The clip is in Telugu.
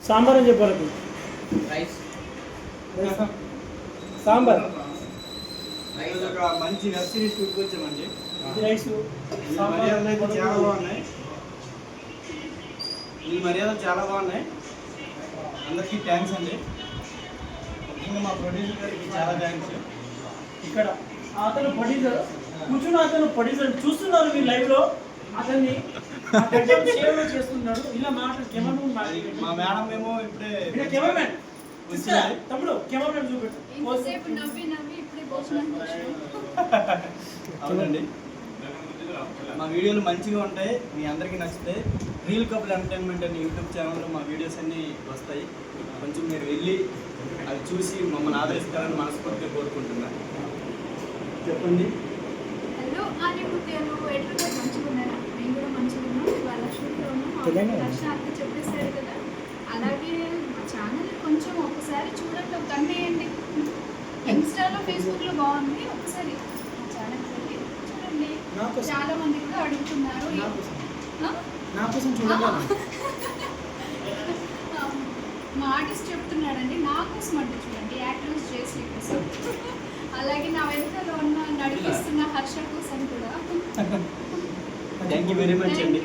సాంబార్ అని చెప్పాలి. రైస్ సాంబార్ ఒక మంచి వెబ్ సిరీస్ షూట్కి వచ్చామండి. ఇది రైస్. మర్యాదలు అయితే చాలా బాగున్నాయి. ఈ మర్యాదలు చాలా బాగున్నాయి. అందరికీ థ్యాంక్స్ అండి. ముఖ్యంగా మా ప్రొడ్యూసర్ గారికి చాలా థ్యాంక్స్. ఇక్కడ అతను ప్రొడ్యూసర్ కూర్చున్న అతను ప్రొడ్యూసర్ చూస్తున్నారు మీరు లైవ్ లో. అతన్ని సేవ చేస్తున్నాడు. ఇలా కెమెరామెన్ మా మేడం మేము ఇప్పుడే కెమెరామెన్ వచ్చింది. తమ్ముడు కెమెరామెన్ చూపెట్టు. అవునండి, మా వీడియోలు మంచిగా ఉంటాయి, మీ అందరికీ నచ్చుతాయి. రీల్ కపుల్ ఎంటర్టైన్మెంట్ అనే యూట్యూబ్ ఛానల్లో మా వీడియోస్ అన్నీ వస్తాయి. కొంచెం మీరు వెళ్ళి అవి చూసి మమ్మల్ని ఆదరిస్తారని మనస్ఫూర్తిగా కోరుకుంటున్నాను. చెప్పండి. హలో ఆర్యముత్యాలు, ఎట్లా మంచిగా ఉన్నారా? మేము కూడా మంచిగా ఉన్నాం. వాళ్ళ షూట్లో ఉన్నాం. దర్శన అంతా చెప్పేశారు కదా. అలాగే మా ఛానల్ కొంచెం ఒకసారి చూడండి, ఒక కన్నేయండి. ఇన్స్టాలో ఫేస్బుక్లో బాగుంది, ఒకసారి మా ఛానల్ చూడండి. చాలా మంది కూడా అడుగుతున్నారు. నా కోసం చూడండి. మా ఆర్టిస్ట్ చెప్తున్నాడండి, నా కోసం అంటే చూడండి, యాక్టర్స్ చేసి కోసం. అలాగే నా వెనుకలో ఉన్న నడిపిస్తున్న హర్ష కోసం కూడా. థ్యాంక్ యూ వెరీ మచ్ అండి.